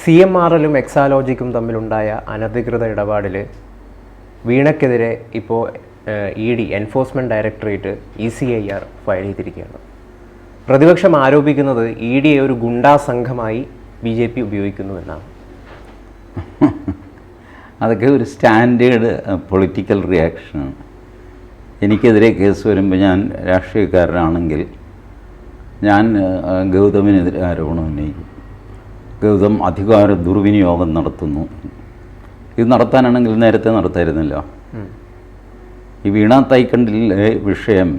CMRLും എക്സാലോജിക്കും തമ്മിലുണ്ടായ അനധികൃത ഇടപാടിൽ വീണയ്ക്കെതിരെ ഇപ്പോൾ ED enforcement directorate ECIR file ചെയ്തിരിക്കുകയാണ്. പ്രതിപക്ഷം ആരോപിക്കുന്നത് EDയെ ഒരു ഗുണ്ടാ സംഘമായി BJP ഉപയോഗിക്കുന്നുവെന്നാണ്. അതൊക്കെ ഒരു സ്റ്റാൻഡേർഡ് പൊളിറ്റിക്കൽ റിയാക്ഷനാണ്. എനിക്കെതിരെ കേസ് വരുമ്പോൾ ഞാൻ രാഷ്ട്രീയക്കാരനാണെങ്കിൽ ഞാൻ ഗൗതമിനെതിരെ ആരോപണം ഉന്നയിക്കും. ഗൗതം അധികാര ദുർവിനിയോഗം നടത്തുന്നു. ഇത് നടത്താനാണെങ്കിൽ നേരത്തെ നടത്തായിരുന്നില്ല. ഈ വീണ തൈക്കണ്ടിലെ വിഷയം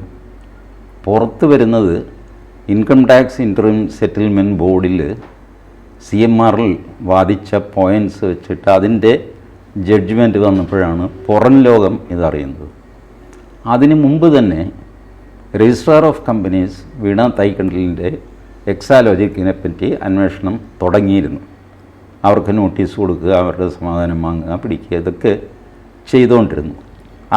പുറത്തു വരുന്നത് ഇൻകം ടാക്സ് ഇൻറ്ററിം സെറ്റിൽമെൻറ്റ് ബോർഡിൽ CMRL വാദിച്ച പോയിൻറ്റ്സ് വെച്ചിട്ട് അതിൻ്റെ ജഡ്ജ്മെൻറ്റ് വന്നപ്പോഴാണ് പുറം ലോകം ഇതറിയുന്നത്. അതിനു മുമ്പ് തന്നെ രജിസ്ട്രാർ ഓഫ് കമ്പനീസ് വീണ തൈക്കണ്ടിലിൻ്റെ എക്സാലോജിക്കിനെ പറ്റി അന്വേഷണം തുടങ്ങിയിരുന്നു. അവർക്ക് നോട്ടീസ് കൊടുക്കുക, അവരുടെ സമാധാനം വാങ്ങുക, പിടിക്കുക, ഇതൊക്കെ ചെയ്തുകൊണ്ടിരുന്നു.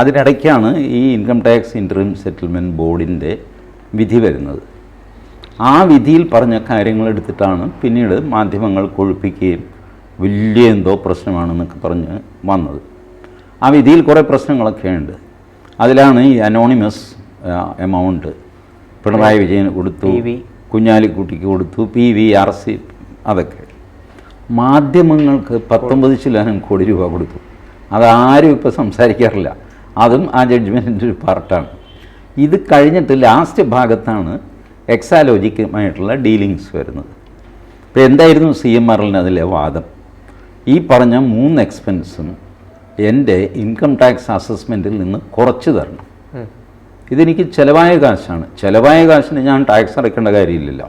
അതിനിടയ്ക്കാണ് ഈ ഇൻകം ടാക്സ് ഇൻറ്ററിം സെറ്റിൽമെൻറ്റ് ബോർഡിൻ്റെ വിധി വരുന്നത്. ആ വിധിയിൽ പറഞ്ഞ കാര്യങ്ങൾ എടുത്തിട്ടാണ് പിന്നീട് മാധ്യമങ്ങൾ കൊഴുപ്പിക്കുകയും വലിയ എന്തോ പ്രശ്നമാണെന്നൊക്കെ പറഞ്ഞ് വന്നത്. ആ വിധിയിൽ കുറേ പ്രശ്നങ്ങളൊക്കെ ഉണ്ട്. അതിലാണ് ഈ അനോണിമസ് എമൗണ്ട് പിണറായി വിജയന് കൊടുത്തു, കുഞ്ഞാലിക്കുട്ടിക്ക് കൊടുത്തു, PVRC, അതൊക്കെ മാധ്യമങ്ങൾക്ക് 19 ശതമാനം കോടി രൂപ കൊടുത്തു. അതാരും ഇപ്പോൾ സംസാരിക്കാറില്ല. അതും ആ ജഡ്ജ്മെൻറ്റിൻ്റെ ഒരു പാർട്ടാണ്. ഇത് കഴിഞ്ഞിട്ട് ലാസ്റ്റ് ഭാഗത്താണ് എക്സാലോജിക്കുമായിട്ടുള്ള ഡീലിങ്സ് വരുന്നത്. ഇപ്പോൾ എന്തായിരുന്നു CMRLന് അതിലെ വാദം? ഈ പറഞ്ഞ 3 എക്സ്പെൻസും എൻ്റെ ഇൻകം ടാക്സ് അസസ്മെൻറ്റിൽ നിന്ന് കുറച്ച് തരണം. ഇതെനിക്ക് ചിലവായ കാശാണ്. ചിലവായ കാശിന് ഞാൻ ടാക്സ് അടയ്ക്കേണ്ട കാര്യമില്ലല്ലോ.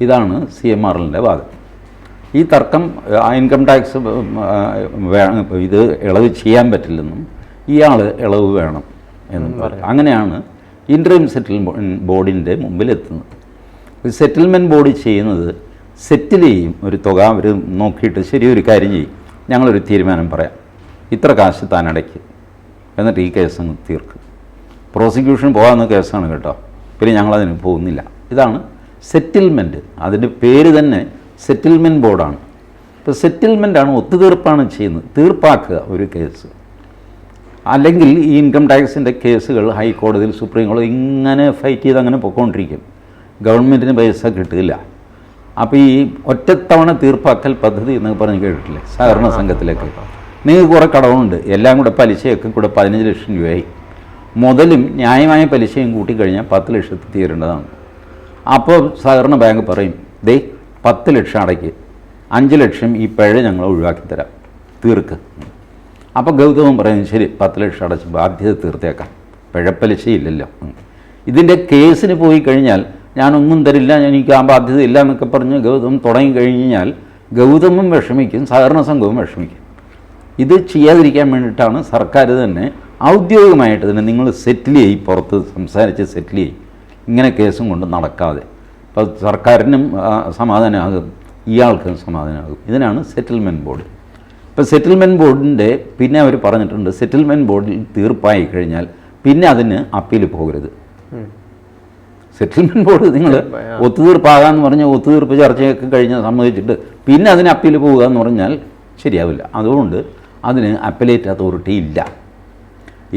ഇതാണ് CMRLൻ്റെ വാദം. ഈ തർക്കം ഇൻകം ടാക്സ് ഇത് ഇളവ് ചെയ്യാൻ പറ്റില്ലെന്നും ഇയാൾ ഇളവ് വേണം എന്നും പറയും. അങ്ങനെയാണ് ഇൻറ്ററിം സെറ്റിൽമെൻറ്റ് ബോർഡിൻ്റെ മുമ്പിലെത്തുന്നത്. സെറ്റിൽമെൻറ്റ് ബോർഡ് ചെയ്യുന്നത് സെറ്റിൽ ചെയ്യും ഒരു തുക. അവർ നോക്കിയിട്ട് ശരി, ഒരു കാര്യം ചെയ്യും, ഞങ്ങളൊരു തീരുമാനം പറയാം, ഇത്ര കാശ് താൻ അടയ്ക്ക്, എന്നിട്ട് ഈ കേസ് അങ്ങ് തീർക്കും. പ്രോസിക്യൂഷൻ പോകാവുന്ന കേസാണ് കേട്ടോ, പിന്നെ ഞങ്ങളതിന് പോകുന്നില്ല. ഇതാണ് സെറ്റിൽമെൻറ്റ്. അതിൻ്റെ പേര് തന്നെ സെറ്റിൽമെൻറ്റ് ബോർഡാണ്. ഇപ്പോൾ സെറ്റിൽമെൻറ്റാണ്, ഒത്തുതീർപ്പാണ് ചെയ്യുന്നത്, തീർപ്പാക്കുക ഒരു കേസ്. അല്ലെങ്കിൽ ഈ ഇൻകം ടാക്സിൻ്റെ കേസുകൾ ഹൈക്കോടതിയിൽ, സുപ്രീം കോടതി ഇങ്ങനെ ഫൈറ്റ് ചെയ്ത് അങ്ങനെ പൊയ്ക്കൊണ്ടിരിക്കും. ഗവൺമെൻറ്റിന് പൈസ കിട്ടില്ല. അപ്പോൾ ഈ ഒറ്റത്തവണ തീർപ്പാക്കൽ പദ്ധതി എന്നൊക്കെ പറഞ്ഞ് കേട്ടിട്ടില്ലേ സഹകരണ സംഘത്തിലേക്ക്? നിങ്ങൾക്ക് കുറേ കടവുണ്ട്, എല്ലാം കൂടെ പലിശയൊക്കെ കൂടെ 15 ലക്ഷം രൂപയായി. മുതലും ന്യായമായ പലിശയും കൂട്ടിക്കഴിഞ്ഞാൽ 10 ലക്ഷത്തിൽ തീരേണ്ടതാണ്. അപ്പോൾ സഹകരണ ബാങ്ക് പറയും, ദേ 10 ലക്ഷം അടയ്ക്ക്, 5 ലക്ഷം ഈ പിഴ ഞങ്ങൾ ഒഴിവാക്കി തരാം, തീർക്ക്. അപ്പോൾ ഗൗതമൻ പറയുന്നത് ശരി, 10 ലക്ഷം അടച്ച് ബാധ്യത തീർത്തേക്കാം, പിഴപ്പലിശയില്ലല്ലോ. ഇതിൻ്റെ കേസിന് പോയി കഴിഞ്ഞാൽ ഞാനൊന്നും തരില്ല, എനിക്ക് ആ ബാധ്യത ഇല്ല എന്നൊക്കെ പറഞ്ഞ് ഗൗതം തുടങ്ങിക്കഴിഞ്ഞാൽ ഗൗതമും വിഷമിക്കും, സഹകരണ സംഘവും വിഷമിക്കും. ഇത് ചെയ്യാതിരിക്കാൻ വേണ്ടിയിട്ടാണ് സർക്കാർ തന്നെ ഔദ്യോഗികമായിട്ട് തന്നെ നിങ്ങൾ സെറ്റിൽ ചെയ്യും, പുറത്ത് സംസാരിച്ച് സെറ്റിൽ ചെയ്യും, ഇങ്ങനെ കേസും കൊണ്ട് നടക്കാതെ. അപ്പോൾ സർക്കാരിനും സമാധാനമാകും, ഇയാൾക്കും സമാധാനമാകും. ഇതിനാണ് സെറ്റിൽമെൻറ്റ് ബോർഡ്. ഇപ്പോൾ സെറ്റിൽമെൻറ്റ് ബോർഡിൻ്റെ പിന്നെ അവർ പറഞ്ഞിട്ടുണ്ട്, സെറ്റിൽമെൻറ്റ് ബോർഡിൽ തീർപ്പായി കഴിഞ്ഞാൽ പിന്നെ അതിന് അപ്പീൽ പോകരുത്. സെറ്റിൽമെൻറ്റ് ബോർഡ് നിങ്ങൾ ഒത്തുതീർപ്പാകാമെന്ന് പറഞ്ഞാൽ ഒത്തുതീർപ്പ് ചർച്ചയൊക്കെ കഴിഞ്ഞ് സമ്മതിച്ചിട്ട് പിന്നെ അതിന് അപ്പീൽ പോവുക എന്ന് പറഞ്ഞാൽ ശരിയാവില്ല. അതുകൊണ്ട് അതിന് അപ്പലേറ്റ് അതോറിറ്റി ഇല്ല.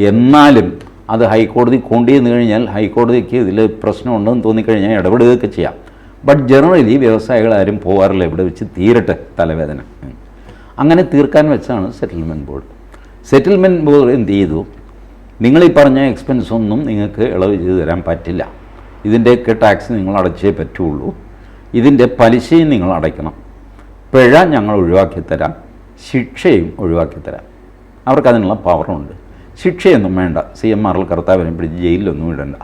എന്നാലും അത് ഹൈക്കോടതി കൊണ്ടുവന്നു കഴിഞ്ഞാൽ ഹൈക്കോടതിക്ക് ഇതിൽ പ്രശ്നമുണ്ടെന്ന് തോന്നിക്കഴിഞ്ഞാൽ ഇടപെടുകയൊക്കെ ചെയ്യാം. ബട്ട് ജനറലി വ്യവസായികളാരും പോകാറില്ല, ഇവിടെ വെച്ച് തീരട്ടെ തലവേദന. അങ്ങനെ തീർക്കാൻ വെച്ചാണ് സെറ്റിൽമെൻറ്റ് ബോർഡ്. സെറ്റിൽമെൻറ്റ് ബോർഡ് എന്ത് ചെയ്തു? നിങ്ങളീ പറഞ്ഞ എക്സ്പെൻസ് ഒന്നും നിങ്ങൾക്ക് ഇളവ് ചെയ്ത് തരാൻ പറ്റില്ല, ഇതിൻ്റെയൊക്കെ ടാക്സ് നിങ്ങൾ അടച്ചേ പറ്റുള്ളൂ, ഇതിൻ്റെ പലിശയും നിങ്ങൾ അടയ്ക്കണം, പിഴ ഞങ്ങൾ ഒഴിവാക്കി തരാം, ശിക്ഷയും ഒഴിവാക്കി തരാം. അവർക്കതിനുള്ള പവറുണ്ട്. ശിക്ഷയൊന്നും വേണ്ട, CMRL കർത്താവിനെ പിടിച്ച് ജയിലിലൊന്നും ഇടണ്ട.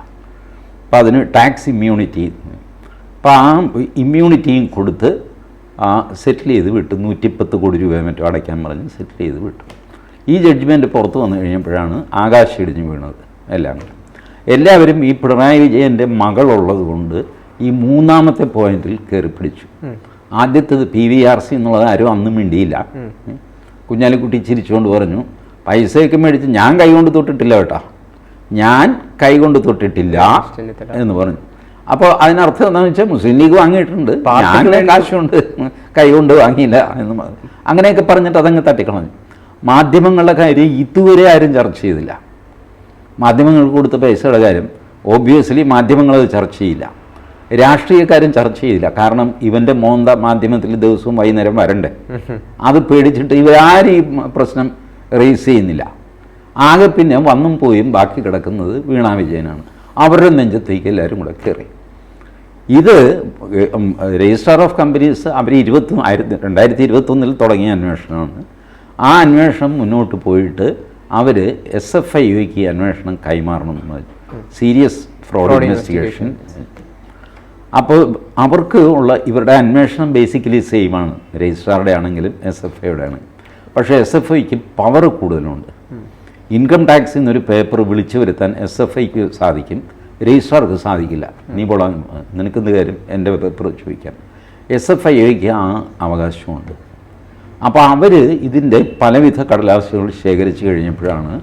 അപ്പോൾ അതിന് ടാക്സ് ഇമ്മ്യൂണിറ്റി, അപ്പോൾ ആ ഇമ്മ്യൂണിറ്റിയും കൊടുത്ത് സെറ്റിൽ ചെയ്ത് വിട്ടു. 110 കോടി രൂപ മറ്റോ അടയ്ക്കാൻ പറഞ്ഞ് സെറ്റിൽ ചെയ്ത് വിട്ടു. ഈ ജഡ്ജ്മെൻറ്റ് പുറത്ത് വന്നു കഴിഞ്ഞപ്പോഴാണ് ആകാശം ഇടിഞ്ഞ് വീണത്. എല്ലാവരും ഈ പിണറായി വിജയൻ്റെ മകളുള്ളത് കൊണ്ട് ഈ 3ാമത്തെ പോയിന്റിൽ കയറി പിടിച്ചു. ആദ്യത്തേത് PVRC എന്നുള്ളത് ആരും അന്നും മിണ്ടിയില്ല. കുഞ്ഞാലിക്കുട്ടി ചിരിച്ചുകൊണ്ട് പറഞ്ഞു, പൈസയൊക്കെ മേടിച്ച് ഞാൻ കൈകൊണ്ട് തൊട്ടിട്ടില്ല കേട്ടോ, ഞാൻ കൈകൊണ്ട് തൊട്ടിട്ടില്ല എന്ന് പറഞ്ഞു. അപ്പോൾ അതിനർത്ഥം എന്താണെന്ന് വെച്ചാൽ മുസ്ലിം ലീഗ് വാങ്ങിയിട്ടുണ്ട്, ഞാൻ കാശുകൊണ്ട് കൈകൊണ്ട് വാങ്ങിയില്ല എന്ന് അങ്ങനെയൊക്കെ പറഞ്ഞിട്ട് അതങ്ങ് തട്ടിക്കളഞ്ഞു. മാധ്യമങ്ങളുടെ കാര്യം ഇതുവരെ ആരും ചർച്ച ചെയ്തില്ല. മാധ്യമങ്ങൾക്ക് കൊടുത്ത പൈസയുടെ കാര്യം ഓബ്വിയസ്ലി മാധ്യമങ്ങളത് ചർച്ച ചെയ്യില്ല, രാഷ്ട്രീയക്കാരും ചർച്ച ചെയ്തില്ല. കാരണം ഇവൻ്റെ മോന്ത മാധ്യമത്തിൽ ദിവസവും വൈകുന്നേരം വരണ്ടേ, അത് പേടിച്ചിട്ട് ഇവരാരും ഈ പ്രശ്നം റേസ് ചെയ്യുന്നില്ല. ആകെ പിന്നെ വന്നും പോയും ബാക്കി കിടക്കുന്നത് വീണ വിജയനാണ്. അവരുടെ നെഞ്ചത്തേക്ക് എല്ലാവരും കൂടെ കയറി. ഇത് രജിസ്ട്രാർ ഓഫ് കമ്പനീസ് അവർ 2021 തുടങ്ങിയ അന്വേഷണമാണ്. ആ അന്വേഷണം മുന്നോട്ട് പോയിട്ട് അവർ SFIOയ്ക്ക് ഈ അന്വേഷണം കൈമാറണമെന്ന് സീരിയസ് ഫ്രോഡ് ഇൻവെസ്റ്റിഗേഷൻ. അപ്പോൾ അവർക്ക് ഉള്ള ഇവരുടെ അന്വേഷണം ബേസിക്കലി സെയിമാണ്, രജിസ്ട്രാറുടെ ആണെങ്കിലും SFIയുടെ ആണെങ്കിലും. പക്ഷേ SFIക്ക് പവർ കൂടുതലുണ്ട്. ഇൻകം ടാക്സിൽ നിന്നൊരു പേപ്പർ വിളിച്ചു വരുത്താൻ SFIക്ക് സാധിക്കും, രജിസ്ട്രാർക്ക് സാധിക്കില്ല. നീ പോളാൻ നിനക്കെന്ത് കാര്യം എൻ്റെ പേപ്പർ ചോദിക്കാം. SFIക്ക് ആ അവകാശമുണ്ട്. അപ്പോൾ അവർ ഇതിൻ്റെ പലവിധ കടലാസുകൾ ശേഖരിച്ച് കഴിഞ്ഞപ്പോഴാണ്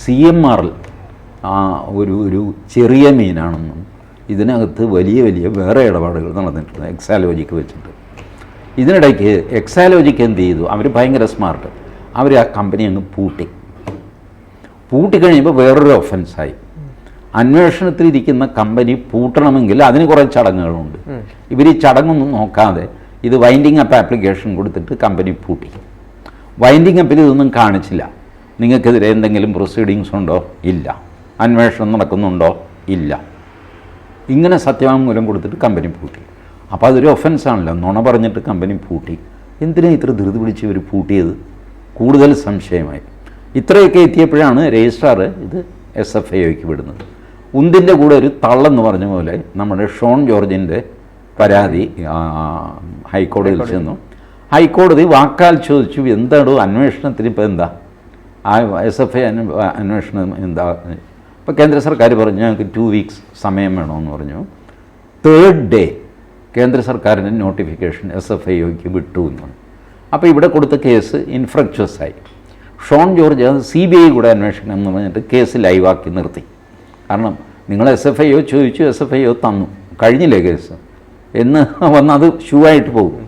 CMRL ഒരു ചെറിയ മീനാണെന്നും ഇതിനകത്ത് വലിയ വലിയ വേറെ ഇടപാടുകൾ നടന്നിട്ടുണ്ട് എക്സാലോജിക്ക് വെച്ചിട്ട്. ഇതിനിടയ്ക്ക് എക്സാലോജിക്ക് എന്ത് ചെയ്തു? അവർ ഭയങ്കര സ്മാർട്ട്. അവർ ആ കമ്പനി അങ്ങ് പൂട്ടിക്കഴിയുമ്പോൾ വേറൊരു ഒഫൻസായി. അന്വേഷണത്തിലിരിക്കുന്ന കമ്പനി പൂട്ടണമെങ്കിൽ അതിന് കുറേ ചടങ്ങുകളുണ്ട്. ഇവർ ഈ ചടങ്ങൊന്നും നോക്കാതെ ഇത് വൈൻഡിങ് അപ്പ് ആപ്ലിക്കേഷൻ കൊടുത്തിട്ട് കമ്പനി പൂട്ടി. വൈൻഡിങ് അപ്പിൽ ഇതൊന്നും കാണിച്ചില്ല. നിങ്ങൾക്കെതിരെ എന്തെങ്കിലും പ്രൊസീഡിങ്സ് ഉണ്ടോ? ഇല്ല. അന്വേഷണം നടക്കുന്നുണ്ടോ? ഇല്ല. ഇങ്ങനെ സത്യവാങ്മൂലം കൊടുത്തിട്ട് കമ്പനി പൂട്ടി. അപ്പോൾ അതൊരു ഒഫൻസാണല്ലോ, നുണ പറഞ്ഞിട്ട് കമ്പനി പൂട്ടി. എന്തിനാണ് ഇത്ര ധൃതി പിടിച്ച് ഇവർ പൂട്ടിയത്? കൂടുതൽ സംശയമായി. ഇത്രയൊക്കെ എത്തിയപ്പോഴാണ് രജിസ്ട്രാർ ഇത് SFIക്ക് വിടുന്നത്. ഉന്തിൻ്റെ കൂടെ ഒരു തള്ളെന്ന് പറഞ്ഞ പോലെ നമ്മുടെ ഷോൺ ജോർജിൻ്റെ പരാതി ഹൈക്കോടതിയിൽ ചെന്നു. ഹൈക്കോടതി വാക്കാൽ ചോദിച്ചു, എന്താണോ അന്വേഷണത്തിന് ഇപ്പോൾ എന്താ, ആ SFI അന്വേഷണം എന്താ? ഇപ്പോൾ കേന്ദ്ര സർക്കാർ പറഞ്ഞു ഞങ്ങൾക്ക് 2 weeks സമയം വേണമെന്ന് പറഞ്ഞു. 3rd day കേന്ദ്ര സർക്കാരിൻ്റെ നോട്ടിഫിക്കേഷൻ SFIക്ക് വിട്ടു എന്ന് പറഞ്ഞു. അപ്പോൾ ഇവിടെ കൊടുത്ത കേസ് ഇൻഫ്രക്ച്വസ് ആയി. ഷോൺ ജോർജ് അത് CBI കൂടെ അന്വേഷിക്കണം എന്ന് പറഞ്ഞിട്ട് കേസ് ലൈവാക്കി നിർത്തി. കാരണം നിങ്ങൾ SFIO ചോദിച്ചു, SFIO തന്നു, കഴിഞ്ഞില്ലേ കേസ് എന്ന് വന്ന് അത് ഷൂ ആയിട്ട് പോകും.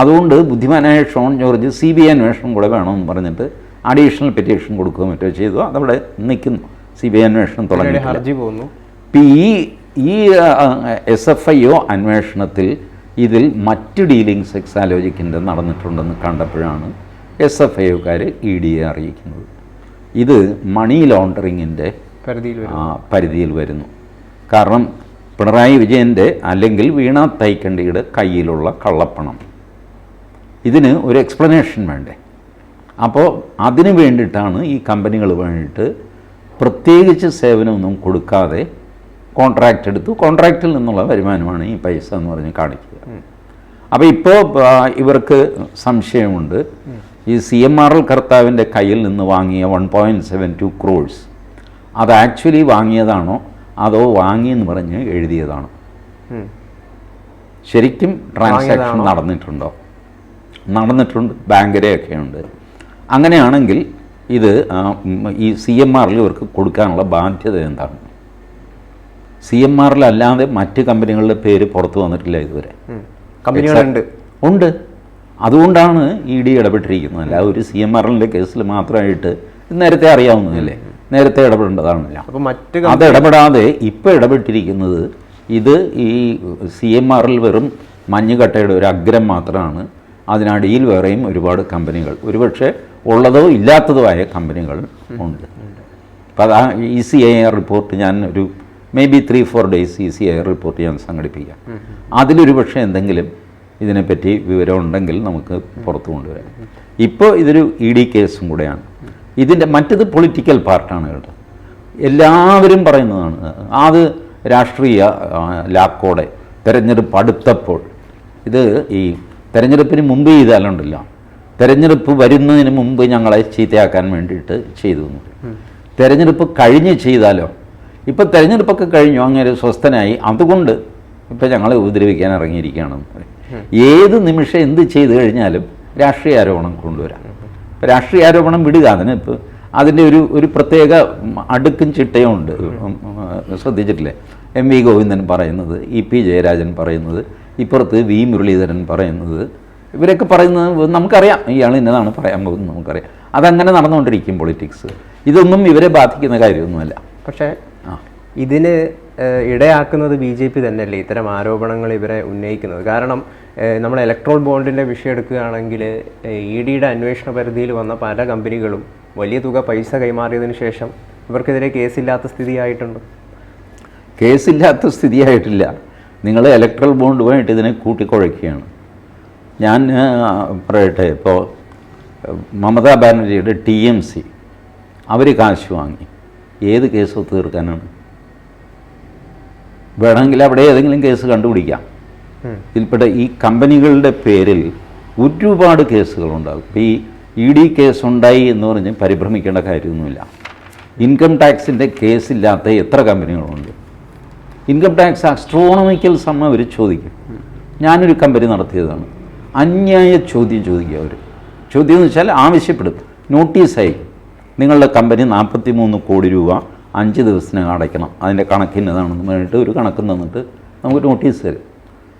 അതുകൊണ്ട് ബുദ്ധിമാനായ ഷോൺ ജോർജ് CBI അന്വേഷണം കൂടെ വേണമെന്ന് പറഞ്ഞിട്ട് അഡീഷണൽ പെറ്റീഷൻ കൊടുക്കുകയോ മറ്റോ ചെയ്തു. അതവിടെ നിൽക്കുന്നു, CBI അന്വേഷണം തുടങ്ങിയിട്ടില്ല. ഈ SFIO അന്വേഷണത്തിൽ ഇതിൽ മറ്റ് ഡീലിങ്സ് എക്സാലോജിക്കിൻ്റെ നടന്നിട്ടുണ്ടെന്ന് കണ്ടപ്പോഴാണ് SFIOക്കാർ EDയെ അറിയിക്കുന്നത്. ഇത് മണി ലോണ്ടറിങ്ങിൻ്റെ പരിധിയിൽ വരുന്നു. കാരണം പിണറായി വിജയൻ്റെ അല്ലെങ്കിൽ വീണ തൈക്കണ്ടിയുടെ കയ്യിലുള്ള കള്ളപ്പണം, ഇതിന് ഒരു എക്സ്പ്ലനേഷൻ വേണ്ടേ? അപ്പോൾ അതിന് വേണ്ടിയിട്ടാണ് ഈ കമ്പനികൾ വേണ്ടിയിട്ട് പ്രത്യേകിച്ച് സേവനമൊന്നും കൊടുക്കാതെ കോൺട്രാക്റ്റ് എടുത്തു. കോൺട്രാക്റ്റിൽ നിന്നുള്ള വരുമാനമാണ് ഈ പൈസ എന്ന് പറഞ്ഞ് കാണിക്കുക. അപ്പോൾ ഇപ്പോൾ ഇവർക്ക് സംശയമുണ്ട്, ഈ CMRL കർത്താവിൻ്റെ കയ്യിൽ നിന്ന് വാങ്ങിയ 1.72 crores അത് ആക്ച്വലി വാങ്ങിയതാണോ അതോ വാങ്ങിയെന്ന് പറഞ്ഞ് എഴുതിയതാണോ? ശരിക്കും ട്രാൻസാക്ഷൻ നടന്നിട്ടുണ്ടോ? നടന്നിട്ടുണ്ട്, ബാങ്കരെയൊക്കെ ഉണ്ട്. അങ്ങനെയാണെങ്കിൽ ഇത് ഈ CMRL ഇവർക്ക് കൊടുക്കാനുള്ള ബാധ്യത എന്താണ്? CMRL അല്ലാതെ മറ്റ് കമ്പനികളുടെ പേര് പുറത്തു വന്നിട്ടില്ല ഇതുവരെ. കമ്പനികളുണ്ട്, ഉണ്ട്. അതുകൊണ്ടാണ് ED ഇടപെട്ടിരിക്കുന്നത്. അല്ല ഒരു CMRLൻ്റെ കേസിൽ മാത്രമായിട്ട് നേരത്തെ അറിയാവുന്നതല്ലേ, നേരത്തെ ഇടപെടേണ്ടതാണല്ല. അത് ഇടപെടാതെ ഇപ്പോൾ ഇടപെട്ടിരിക്കുന്നത് ഇത് ഈ CMRL വെറും മഞ്ഞുകട്ടയുടെ ഒരു അഗ്രം മാത്രമാണ്. അതിനടിയിൽ വേറെയും ഒരുപാട് കമ്പനികൾ, ഒരുപക്ഷെ ഉള്ളതോ ഇല്ലാത്തതോ ആയ കമ്പനികൾ ഉണ്ട്. അപ്പോൾ അത് ECIR റിപ്പോർട്ട് ഞാൻ ഒരു maybe 3-4 days ECIR റിപ്പോർട്ട് ഞാൻ സംഘടിപ്പിക്കാം. അതിലൊരു പക്ഷേ എന്തെങ്കിലും ഇതിനെപ്പറ്റി വിവരം ഉണ്ടെങ്കിൽ നമുക്ക് പുറത്തു കൊണ്ടുവരാം. ഇപ്പോൾ ഇതൊരു ED കേസും കൂടെയാണ്. ഇതിൻ്റെ മറ്റത് പൊളിറ്റിക്കൽ പാർട്ടാണ് കേട്ടോ. എല്ലാവരും പറയുന്നതാണ് അത് രാഷ്ട്രീയ ലാക്കോടെ തെരഞ്ഞെടുപ്പ് അടുത്തപ്പോൾ. ഇത് ഈ തെരഞ്ഞെടുപ്പിന് മുമ്പ് ചെയ്താലുണ്ടല്ലോ, തെരഞ്ഞെടുപ്പ് വരുന്നതിന് മുമ്പ് ഞങ്ങളെ ചീത്തയാക്കാൻ വേണ്ടിയിട്ട് ചെയ്തു. തെരഞ്ഞെടുപ്പ് കഴിഞ്ഞ് ചെയ്താലോ? ഇപ്പോൾ തെരഞ്ഞെടുപ്പൊക്കെ കഴിഞ്ഞു, അങ്ങനെ സ്വസ്ഥനായി, അതുകൊണ്ട് ഇപ്പോൾ ഞങ്ങളെ ഉപദ്രവിക്കാൻ ഇറങ്ങിയിരിക്കുകയാണെന്ന് പറയും. ഏത് നിമിഷം എന്ത് ചെയ്തു കഴിഞ്ഞാലും രാഷ്ട്രീയ ആരോപണം കൊണ്ടുവരാം. ഇപ്പോൾ രാഷ്ട്രീയ ആരോപണം വിടുക, അതിന് ഇപ്പോൾ അതിൻ്റെ ഒരു പ്രത്യേക അടുക്കും ചിട്ടയും ഉണ്ട്, ശ്രദ്ധിച്ചിട്ടില്ലേ? എം വി ഗോവിന്ദൻ പറയുന്നത്, ഇ പി ജയരാജൻ പറയുന്നത്, ഇപ്പുറത്ത് വി മുരളീധരൻ പറയുന്നത്, ഇവരൊക്കെ പറയുന്നത് നമുക്കറിയാം, ഇയാൾ ഇന്നതാണ് പറയാൻ പോകുന്നത് നമുക്കറിയാം. അതങ്ങനെ നടന്നുകൊണ്ടിരിക്കും പൊളിറ്റിക്സ്. ഇതൊന്നും ഇവരെ ബാധിക്കുന്ന കാര്യമൊന്നുമല്ല. പക്ഷേ ഇതിന് ഇടയാക്കുന്നത് BJP തന്നെയല്ലേ ഇത്തരം ആരോപണങ്ങൾ ഇവരെ ഉന്നയിക്കുന്നത്? കാരണം നമ്മൾ ഇലക്ട്രോൾ ബോണ്ടിൻ്റെ വിഷയം എടുക്കുകയാണെങ്കിൽ EDയുടെ അന്വേഷണ പരിധിയിൽ വന്ന പല കമ്പനികളും വലിയ തുക പൈസ കൈമാറിയതിന് ശേഷം ഇവർക്കെതിരെ കേസില്ലാത്ത സ്ഥിതിയായിട്ടുണ്ട്. കേസില്ലാത്ത സ്ഥിതിയായിട്ടില്ല. നിങ്ങൾ ഇലക്ട്രൽ ബോണ്ടുമായിട്ട് ഇതിനെ കൂട്ടിക്കുഴയ്ക്കുകയാണ്. ഞാൻ പറയട്ടെ, ഇപ്പോൾ മമതാ ബാനർജിയുടെ TMC അവർ കാശ് വാങ്ങി ഏത് കേസ് തീർക്കാനാണ്? വേണമെങ്കിൽ അവിടെ ഏതെങ്കിലും കേസ് കണ്ടുപിടിക്കാം. ഇതിൽപ്പെട്ട ഈ കമ്പനികളുടെ പേരിൽ ഒരുപാട് കേസുകളുണ്ടാകും. ഇപ്പോൾ ഈ ED കേസ് ഉണ്ടായി എന്ന് പറഞ്ഞ് പരിഭ്രമിക്കേണ്ട കാര്യമൊന്നുമില്ല. ഇൻകം ടാക്സിൻ്റെ കേസില്ലാത്ത എത്ര കമ്പനികളുണ്ട്? ഇൻകം ടാക്സ് അസ്ട്രോണമിക്കൽ സം അവർ ചോദിക്കും. ഞാനൊരു കമ്പനി നടത്തിയതാണ്. അന്യായ ചോദ്യം ചോദിക്കുക അവർ. ചോദ്യം എന്ന് വെച്ചാൽ ആവശ്യപ്പെടും, നോട്ടീസായി നിങ്ങളുടെ കമ്പനി 43 കോടി രൂപ 5 ദിവസത്തിനകം അടയ്ക്കണം, അതിൻ്റെ കണക്കിന്നതാണെന്ന് പറഞ്ഞിട്ട് ഒരു കണക്ക് തന്നിട്ട് നമുക്ക് നോട്ടീസ് തരും.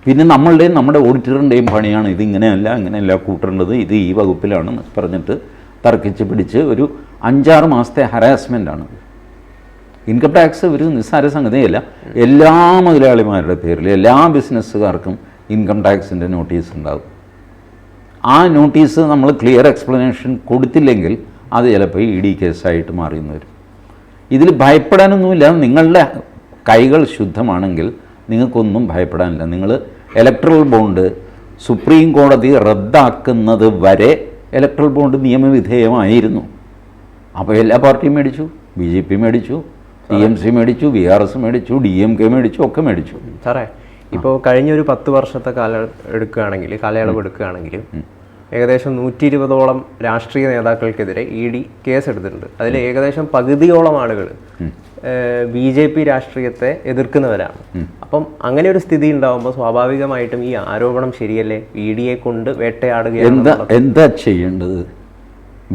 പിന്നെ നമ്മളുടെയും നമ്മുടെ ഓഡിറ്ററിൻ്റെയും പണിയാണ് ഇതിങ്ങനെയല്ല ഇങ്ങനെയല്ല കൂട്ടേണ്ടത്, ഇത് ഈ വകുപ്പിലാണെന്ന് പറഞ്ഞിട്ട് തർക്കിച്ച് പിടിച്ച് ഒരു 5-6 മാസത്തെ ഹരാസ്മെൻ്റാണ്. ഇൻകം ടാക്സ് ഒരു നിസ്സാര സംഗതിയല്ല. എല്ലാ മുതലാളിമാരുടെ പേരിൽ എല്ലാ ബിസിനസ്സുകാർക്കും ഇൻകം ടാക്സിൻ്റെ നോട്ടീസ് ഉണ്ടാകും. ആ നോട്ടീസ് നമ്മൾ ക്ലിയർ എക്സ്പ്ലനേഷൻ കൊടുത്തില്ലെങ്കിൽ അത് ചിലപ്പോൾ ED കേസായിട്ട് മാറിയെന്ന് വരും. ഇതിൽ ഭയപ്പെടാനൊന്നുമില്ല. നിങ്ങളുടെ കൈകൾ ശുദ്ധമാണെങ്കിൽ നിങ്ങൾക്കൊന്നും ഭയപ്പെടാനില്ല. നിങ്ങൾ ഇലക്ട്രൽ ബോണ്ട് സുപ്രീം കോടതി റദ്ദാക്കുന്നത് വരെ ഇലക്ട്രൽ ബോണ്ട് നിയമവിധേയമായിരുന്നു. അപ്പോൾ എല്ലാ പാർട്ടിയും മേടിച്ചു, BJP മേടിച്ചു, TMC മേടിച്ചു, VRS മേടിച്ചു, DMK മേടിച്ചു, ഒക്കെ മേടിച്ചു. സാറേ, ഇപ്പോൾ കഴിഞ്ഞൊരു 10 വർഷത്തെ കാലയളവ് എടുക്കുകയാണെങ്കിൽ ഏകദേശം 120ഓളം രാഷ്ട്രീയ നേതാക്കൾക്കെതിരെ ED കേസെടുത്തിട്ടുണ്ട്. അതിൽ ഏകദേശം പകുതിയോളം ആളുകൾ BJP രാഷ്ട്രീയത്തെ എതിർക്കുന്നവരാണ്. അപ്പം അങ്ങനെ ഒരു സ്ഥിതി ഉണ്ടാകുമ്പോൾ സ്വാഭാവികമായിട്ടും ഈ ആരോപണം ശരിയല്ലേ? EDയെ കൊണ്ട് വേട്ടയാടുകയാണ്. എന്താ ചെയ്യേണ്ടത്?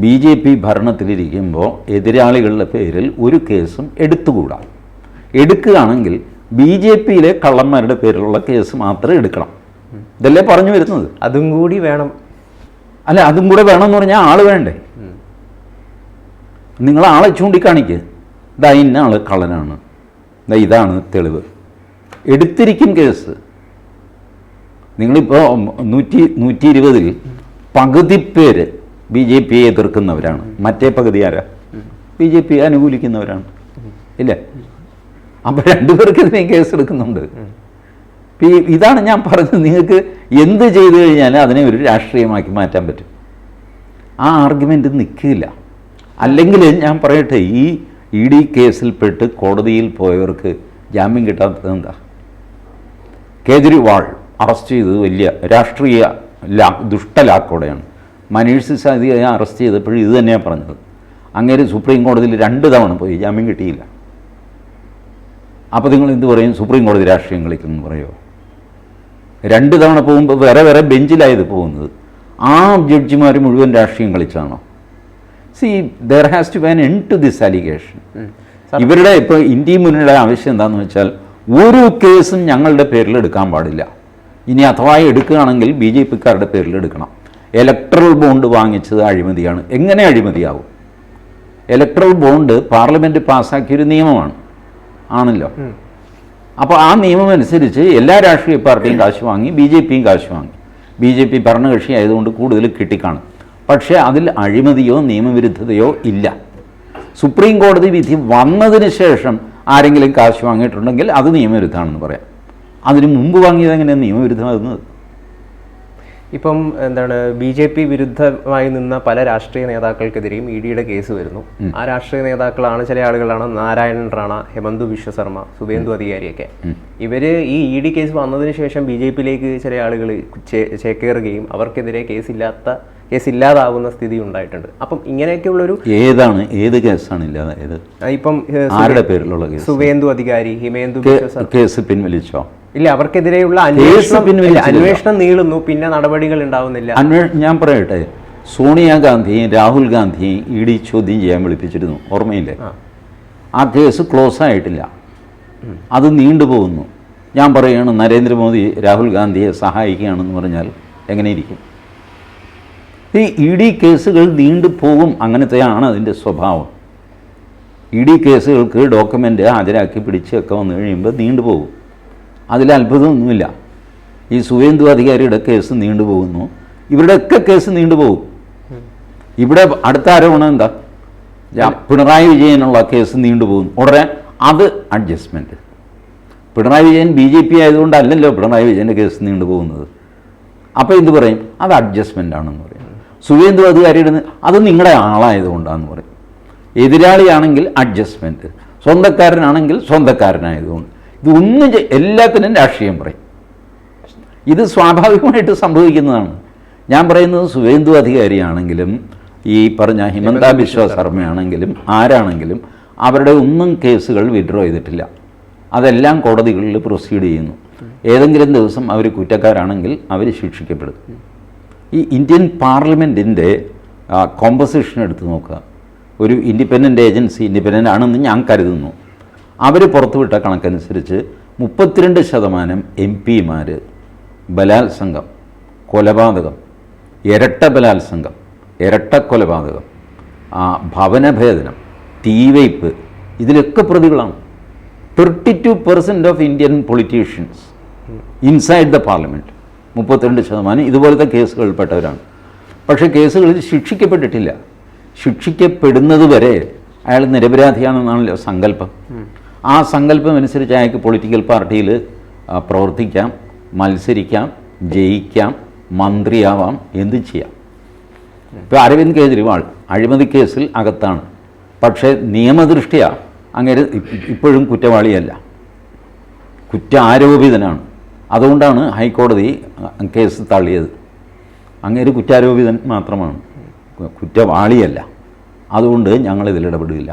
BJP ഭരണത്തിലിരിക്കുമ്പോൾ എതിരാളികളുടെ പേരിൽ ഒരു കേസും എടുത്തുകൂടാ. എടുക്കുകയാണെങ്കിൽ BJPയിലെ കള്ളന്മാരുടെ പേരിലുള്ള കേസ് മാത്രമേ എടുക്കണം. ഇതല്ലേ പറഞ്ഞു വരുന്നത്? അതും കൂടി വേണം. അല്ല, അതും കൂടെ വേണമെന്ന് പറഞ്ഞാൽ ആൾ വേണ്ടേ? നിങ്ങൾ ആളെ ചൂണ്ടിക്കാണിക്കുക, ഇതാ ഇന്ന ആൾ കള്ളനാണ്, ഇതാണ് തെളിവ്. എടുത്തിരിക്കും കേസ്. നിങ്ങളിപ്പോൾ 120ൽ പകുതി പേര് BJPയെ എതിർക്കുന്നവരാണ്, മറ്റേ പകുതി ആരാ? BJP അനുകൂലിക്കുന്നവരാണ്, ഇല്ലേ? അപ്പോൾ രണ്ടുപേർക്കെതിരെയും കേസെടുക്കുന്നുണ്ട്. ഇതാണ് ഞാൻ പറഞ്ഞത്. നിങ്ങൾക്ക് എന്ത് ചെയ്തു കഴിഞ്ഞാലും അതിനെ ഒരു രാഷ്ട്രീയമാക്കി മാറ്റാൻ പറ്റും. ആ ആർഗ്യുമെൻ്റ് നിൽക്കില്ല. അല്ലെങ്കിൽ ഞാൻ പറയട്ടെ, ഈ ED കേസിൽപ്പെട്ട് കോടതിയിൽ പോയവർക്ക് ജാമ്യം കിട്ടാത്തത് എന്താ? കേജ്രിവാൾ അറസ്റ്റ് ചെയ്തത് വലിയ രാഷ്ട്രീയ ദുഷ്ടലാക്കോടെയാണ്. മനീഷ് സിസോദിയെ അറസ്റ്റ് ചെയ്തപ്പോഴും ഇത് തന്നെയാണ് പറഞ്ഞത്. അങ്ങേര് സുപ്രീം കോടതിയിൽ 2 തവണ പോയി, ജാമ്യം കിട്ടിയില്ല. അപ്പോൾ നിങ്ങൾ എന്ത് പറയും? സുപ്രീം കോടതി രാഷ്ട്രീയം കളിക്കുമെന്ന് പറയുമോ? 2 തവണ പോകുമ്പോൾ വേറെ വേറെ ബെഞ്ചിലായത് പോകുന്നത്. ആ ജഡ്ജിമാർ മുഴുവൻ രാഷ്ട്രീയം കളിച്ചാണോ? there has to be an end to this allegation. ഇവരുടെ ഇപ്പോൾ ഇന്ത്യ മുന്നണിയുടെ ആവശ്യം എന്താണെന്ന് വെച്ചാൽ ഒരു കേസും ഞങ്ങളുടെ പേരിൽ എടുക്കാൻ പാടില്ല. ഇനി അഥവാ എടുക്കുകയാണെങ്കിൽ BJPക്കാരുടെ പേരിൽ എടുക്കണം. ഇലക്ട്രൽ ബോണ്ട് വാങ്ങിച്ചത് അഴിമതിയാണ്. എങ്ങനെ അഴിമതിയാവും? ഇലക്ട്രൽ ബോണ്ട് പാർലമെൻറ്റ് പാസ്സാക്കിയൊരു നിയമമാണ്, ആണല്ലോ. അപ്പോൾ ആ നിയമം അനുസരിച്ച് എല്ലാ രാഷ്ട്രീയ പാർട്ടിയും കാശ് വാങ്ങി, BJPയും കാശ് വാങ്ങി. BJP ഭരണകക്ഷി ആയതുകൊണ്ട് കൂടുതൽ കിട്ടിക്കാണും. പക്ഷേ അതിൽ അഴിമതിയോ നിയമവിരുദ്ധതയോ ഇല്ല. സുപ്രീം കോടതി വിധി വന്നതിന് ശേഷം ആരെങ്കിലും കാശ് വാങ്ങിയിട്ടുണ്ടെങ്കിൽ അത് നിയമവിരുദ്ധമാണെന്ന് പറയാം. അതിന് മുമ്പ് വാങ്ങിയത് എങ്ങനെയാണ് നിയമവിരുദ്ധമാകുന്നത്? ഇപ്പം എന്താണ്, BJP വിരുദ്ധമായി നിന്ന പല രാഷ്ട്രീയ നേതാക്കൾക്കെതിരെയും EDയുടെ കേസ് വരുന്നു. ആ രാഷ്ട്രീയ നേതാക്കളാണ്, ചില ആളുകളാണ് നാരായണൻ റാണ, ഹെമന്തു ബിശ്വ ശർമ്മ, സുവേന്ദു അധികാരിയൊക്കെ. ഇവര് ഈ ED കേസ് വന്നതിന് ശേഷം BJPയിലേക്ക് ചില ആളുകൾ ചേക്കേറുകയും അവർക്കെതിരെ കേസില്ലാതാവുന്ന സ്ഥിതി ഉണ്ടായിട്ടുണ്ട്. അപ്പം ഇങ്ങനെയൊക്കെയുള്ളൊരു ഏത് കേസാണ് ഇല്ലാതായത്? ഇപ്പം ആരുടെ പേരിലുള്ള കേസ്? സുവേന്ദു അധികാരി, ഹിമേന്ദു കേസ് പിൻവലിച്ചോ? ഇല്ല, അവർക്കെതിരെയുള്ള അന്വേഷണം നീളുന്നു, പിന്നെ നടപടികൾ ഉണ്ടാവുന്നില്ല. ഞാൻ പറയട്ടെ, സോണിയാഗാന്ധിയും രാഹുൽ ഗാന്ധിയും ED ചോദ്യം ചെയ്യാൻ വിളിപ്പിച്ചിരുന്നു, ഓർമ്മയില്ലേ? ആ കേസ് ക്ലോസ് ആയിട്ടില്ല. അത് നീണ്ടുപോകുന്നു. ഞാൻ പറയുകയാണ് നരേന്ദ്രമോദി രാഹുൽ ഗാന്ധിയെ സഹായിക്കുകയാണെന്ന് പറഞ്ഞാൽ എങ്ങനെയിരിക്കും? ഈ ED കേസുകൾ നീണ്ടുപോകും. അങ്ങനത്തെയാണ് അതിൻ്റെ സ്വഭാവം. ED കേസുകൾക്ക് ഡോക്യുമെൻ്റ് ഹാജരാക്കി പിടിച്ചൊക്കെ വന്നു കഴിയുമ്പോൾ നീണ്ടുപോകും. അതിൽ അത്ഭുതമൊന്നുമില്ല. ഈ സുവേന്ദു അധികാരിയുടെ കേസ് നീണ്ടുപോകുന്നു, ഇവരുടെയൊക്കെ കേസ് നീണ്ടുപോകും. ഇവിടെ അടുത്ത ആരോപണം എന്താ? പിണറായി വിജയനുള്ള കേസ് നീണ്ടുപോകുന്നു. ഉടനെ അത് അഡ്ജസ്റ്റ്മെൻറ്റ്. പിണറായി വിജയൻ BJP ആയതുകൊണ്ടല്ലല്ലോ പിണറായി വിജയൻ്റെ കേസ് നീണ്ടുപോകുന്നത്. അപ്പോൾ എന്ത് പറയും? അത് അഡ്ജസ്റ്റ്മെൻ്റ് ആണെന്ന് പറയും. സുവേന്ദു അധികാരിയുടെ അത് നിങ്ങളുടെ ആളായതുകൊണ്ടാണെന്ന് പറയും. എതിരാളിയാണെങ്കിൽ അഡ്ജസ്റ്റ്മെൻറ്റ്, സ്വന്തക്കാരനാണെങ്കിൽ സ്വന്തക്കാരനായതുകൊണ്ട്. ഇതൊന്നും എല്ലാത്തിനും രാഷ്ട്രീയം പറയും. ഇത് സ്വാഭാവികമായിട്ട് സംഭവിക്കുന്നതാണ്. ഞാൻ പറയുന്നത് സുവേന്ദു അധികാരിയാണെങ്കിലും ഈ പറഞ്ഞ ഹിമന്ത ബിശ്വ ശർമ്മയാണെങ്കിലും ആരാണെങ്കിലും അവരുടെ ഒന്നും കേസുകൾ വിഡ്രോ ചെയ്തിട്ടില്ല. അതെല്ലാം കോടതികളിൽ പ്രൊസീഡ് ചെയ്യുന്നു. ഏതെങ്കിലും ദിവസം അവർ കുറ്റക്കാരാണെങ്കിൽ അവർ ശിക്ഷിക്കപ്പെടും. ഈ ഇന്ത്യൻ പാർലമെൻറ്റിൻ്റെ കോമ്പസിഷൻ എടുത്ത് നോക്കുക. ഒരു ഇൻഡിപെൻഡൻ്റ് ഏജൻസി, ഇൻഡിപെൻഡൻ്റ് ആണെന്ന് ഞാൻ കരുതുന്നു, അവർ പുറത്തുവിട്ട കണക്കനുസരിച്ച് 32% MP ബലാത്സംഗം, കൊലപാതകം, ഇരട്ട ബലാത്സംഗം, ഇരട്ട കൊലപാതകം, ഭവനഭേദനം, തീവയ്പ്, ഇതിലൊക്കെ പ്രതികളാണ്. 32% of Indian politicians inside the parliament, 32% ഇതുപോലത്തെ കേസുകളിൽപ്പെട്ടവരാണ്. പക്ഷേ കേസുകളിൽ ശിക്ഷിക്കപ്പെട്ടിട്ടില്ല. ശിക്ഷിക്കപ്പെടുന്നത് വരെ അയാൾ നിരപരാധിയാണെന്നാണല്ലോ സങ്കല്പം. ആ സങ്കല്പം അനുസരിച്ച് അയാൾക്ക് പൊളിറ്റിക്കൽ പാർട്ടിയിൽ പ്രവർത്തിക്കാം, മത്സരിക്കാം, ജയിക്കാം, മന്ത്രിയാവാം, എന്ത് ചെയ്യാം. ഇപ്പോൾ അരവിന്ദ് കെജ്രിവാൾ അഴിമതി കേസിൽ അകത്താണ്. പക്ഷേ നിയമദൃഷ്ട്യാ അങ്ങേര് ഇപ്പോഴും കുറ്റവാളിയല്ല, കുറ്റാരോപിതനാണ്. അതുകൊണ്ടാണ് ഹൈക്കോടതി കേസ് തള്ളിയത്. അങ്ങേര് കുറ്റാരോപിതൻ മാത്രമാണ്, കുറ്റവാളിയല്ല. അതുകൊണ്ട് ഞങ്ങളിതിൽ ഇടപെടില്ല.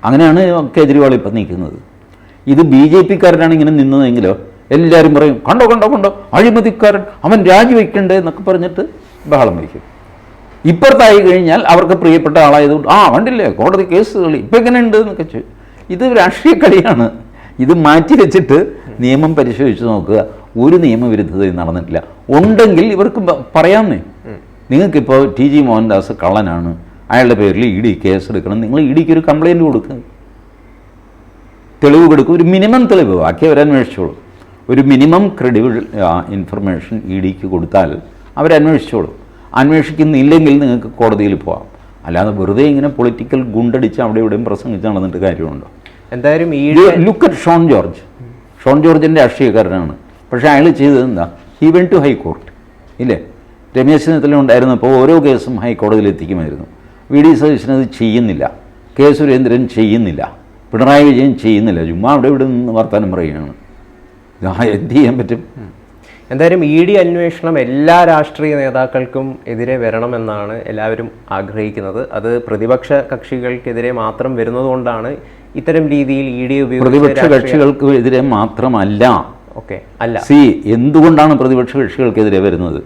അങ്ങനെയാണ് കേജ്രിവാൾ ഇപ്പം നിൽക്കുന്നത്. ഇത് BJP-കാരനാണ് ഇങ്ങനെ നിന്നതെങ്കിലോ എല്ലാവരും പറയും കണ്ടോ കണ്ടോ കണ്ടോ അഴിമതിക്കാരൻ, അവൻ രാജിവെക്കണ്ടേ എന്നൊക്കെ പറഞ്ഞിട്ട് ബഹളം വയ്ക്കും. ഇപ്പുറത്തായി കഴിഞ്ഞാൽ അവർക്ക് പ്രിയപ്പെട്ട ആളായതുകൊണ്ട് കണ്ടില്ലേ കോടതി കേസ് കളി ഇപ്പം എങ്ങനെയുണ്ട് എന്നൊക്കെ ചോദിച്ചു. ഇത് രാഷ്ട്രീയ കളിയാണ്. ഇത് മാറ്റി വെച്ചിട്ട് നിയമം പരിശോധിച്ച് നോക്കുക. ഒരു നിയമവിരുദ്ധതയും നടന്നിട്ടില്ല. ഉണ്ടെങ്കിൽ ഇവർക്ക് പറയാമെന്നേ. നിങ്ങൾക്കിപ്പോൾ TG മോഹൻദാസ് കള്ളനാണ്, അയാളുടെ പേരിൽ ED കേസ് എടുക്കണം, നിങ്ങൾ EDക്ക് ഒരു കംപ്ലയിൻറ്റ് കൊടുക്കുക, തെളിവ് കൊടുക്കുക. ഒരു മിനിമം തെളിവ്, ബാക്കി അവരന്വേഷിച്ചോളൂ. ഒരു മിനിമം ക്രെഡിബിൾ ഇൻഫർമേഷൻ EDക്ക് കൊടുത്താൽ അവരന്വേഷിച്ചോളൂ. അന്വേഷിക്കുന്നില്ലെങ്കിൽ നിങ്ങൾക്ക് കോടതിയിൽ പോകാം. അല്ലാതെ വെറുതെ ഇങ്ങനെ പൊളിറ്റിക്കൽ ഗുണ്ടടിച്ച് അവിടെ ഇവിടെയും പ്രസംഗിച്ച് നടന്നിട്ട് കാര്യമുണ്ടോ? എന്തായാലും ലുക്ക് അറ്റ് ഷോൺ ജോർജ്. ഷോൺ ജോർജിൻ്റെ രാഷ്ട്രീയക്കാരനാണ്. പക്ഷേ അയാൾ ചെയ്തത് എന്താ? ഹി വെന്റ് ടു ഹൈക്കോർട്ട് ഇല്ലേ? രമേശ് ചെന്നിത്തല ഉണ്ടായിരുന്നപ്പോൾ ഓരോ കേസും ഹൈക്കോടതിയിൽ എത്തിക്കുമായിരുന്നു. VD സതീശൻ അത് ചെയ്യുന്നില്ല, K സുരേന്ദ്രൻ ചെയ്യുന്നില്ല, പിണറായി വിജയൻ ചെയ്യുന്നില്ല. ചുമ്മാ അവിടെ ഇവിടെ നിന്ന് വർത്തമാനം പറയുകയാണ്. എന്ത് ചെയ്യാൻ പറ്റും? എന്തായാലും ED അന്വേഷണം എല്ലാ രാഷ്ട്രീയ നേതാക്കൾക്കും എതിരെ വരണമെന്നാണ് എല്ലാവരും ആഗ്രഹിക്കുന്നത്. അത് പ്രതിപക്ഷ കക്ഷികൾക്കെതിരെ മാത്രം വരുന്നതുകൊണ്ടാണ് ഇത്തരം രീതിയിൽ ED പ്രതിപക്ഷ കക്ഷികൾക്ക് എതിരെ മാത്രമല്ല. അല്ല, എന്തുകൊണ്ടാണ് പ്രതിപക്ഷ കക്ഷികൾക്കെതിരെ വരുന്നത്?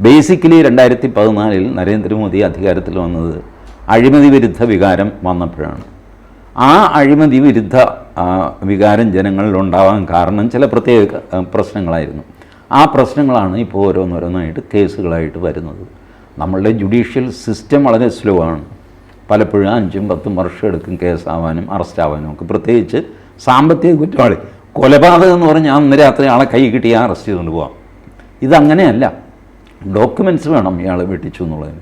ബേസിക്കലി 2014 നരേന്ദ്രമോദി അധികാരത്തിൽ വന്നത് അഴിമതി വിരുദ്ധ വികാരം വന്നപ്പോഴാണ്. ആ അഴിമതി വിരുദ്ധ വികാരം ജനങ്ങളിൽ ഉണ്ടാവാൻ കാരണം ചില പ്രത്യേക പ്രശ്നങ്ങളായിരുന്നു. ആ പ്രശ്നങ്ങളാണ് ഇപ്പോൾ ഓരോന്നോരോന്നായിട്ട് കേസുകളായിട്ട് വരുന്നത്. നമ്മളുടെ ജുഡീഷ്യൽ സിസ്റ്റം വളരെ സ്ലോ ആണ്. പലപ്പോഴും 5-10 വർഷം എടുക്കും കേസാവാനും അറസ്റ്റ് ആവാനും ഒക്കെ. പ്രത്യേകിച്ച് സാമ്പത്തിക കുറ്റവാളി, കൊലപാതകം എന്ന് പറഞ്ഞാൽ അന്ന് രാത്രി ആളെ കൈ കിട്ടി അറസ്റ്റ് ചെയ്തുകൊണ്ട് പോകാം. ഇതങ്ങനെയല്ല. ഡോക്യുമെൻറ്റ്സ് വേണം ഇയാൾ വെട്ടിച്ചു എന്നുള്ളതിന്.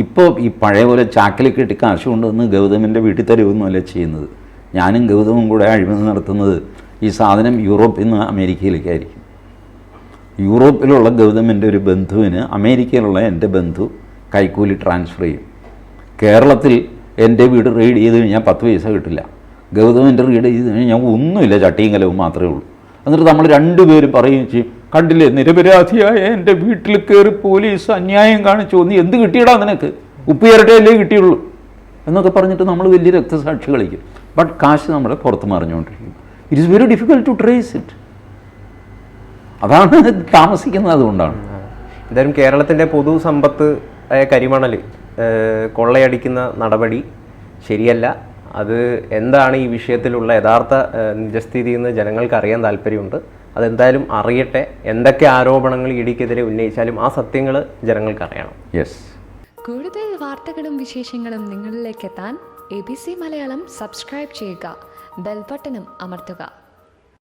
ഇപ്പോൾ ഈ പഴയ പോലെ ചാക്കിൽ കെട്ടി കാശ് കൊണ്ടുവന്ന് ഗൗതമിൻ്റെ വീട്ടിൽ തരുമെന്നല്ല ചെയ്യുന്നത്. ഞാനും ഗൗതമും കൂടെ അഴിമതി നടത്തുന്നത് ഈ സാധനം യൂറോപ്പിൽ നിന്ന് അമേരിക്കയിലേക്കായിരിക്കും. യൂറോപ്പിലുള്ള ഗൗതമിൻ്റെ ഒരു ബന്ധുവിന് അമേരിക്കയിലുള്ള എൻ്റെ ബന്ധു കൈക്കൂലി ട്രാൻസ്ഫർ ചെയ്യും. കേരളത്തിൽ എൻ്റെ വീട് റെയ്ഡ് ചെയ്ത് കഴിഞ്ഞാൽ 10 പൈസ കിട്ടില്ല. ഗൗതമിൻ്റെ റെയ്ഡ് ചെയ്ത് കഴിഞ്ഞാൽ ഒന്നുമില്ല, ചട്ടിയും കലവും മാത്രമേ ഉള്ളൂ. എന്നിട്ട് നമ്മൾ രണ്ടുപേരും പറയുകയും ചെയ്യും, കണ്ടില്ലേ നിരപരാധിയായ എൻ്റെ വീട്ടിൽ കയറി പോലീസ് അന്യായം കാണിച്ചു, നീ എന്ത് കിട്ടിയടാ നിനക്ക്, ഉപ്പ് ഇരട്ടയല്ലേ കിട്ടിയുള്ളൂ എന്നൊക്കെ പറഞ്ഞിട്ട് നമ്മൾ വലിയ രക്തസാക്ഷി കളിക്കും. ബട്ട് കാശ് നമ്മളെ പുറത്ത് മറിഞ്ഞുകൊണ്ടിരിക്കും. It is very difficult to trace it. അതാണ് താമസിക്കുന്നത്. അതുകൊണ്ടാണ് എന്തായാലും കേരളത്തിൻ്റെ പൊതുസമ്പത്ത് കരിമണൽ കൊള്ളയടിക്കുന്ന നടപടി ശരിയല്ല. അത് എന്താണ് ഈ വിഷയത്തിലുള്ള യഥാർത്ഥ നിജസ്ഥിതി എന്ന് ജനങ്ങൾക്ക് അറിയാൻ താല്പര്യമുണ്ട്. അതെന്തായാലും അറിയട്ടെ. എന്തൊക്കെ ആരോപണങ്ങൾ ഇഡിക്കെതിരെ ഉന്നയിച്ചാലും ആ സത്യങ്ങൾ ജനങ്ങൾക്ക് അറിയണം. യെസ്. കൂടുതൽ വാർത്തകളും വിശേഷങ്ങളും നിങ്ങളിലേക്ക് എത്താൻ ABC മലയാളം സബ്സ്ക്രൈബ് ചെയ്യുക, ബെൽ ബട്ടണും അമർത്തുക.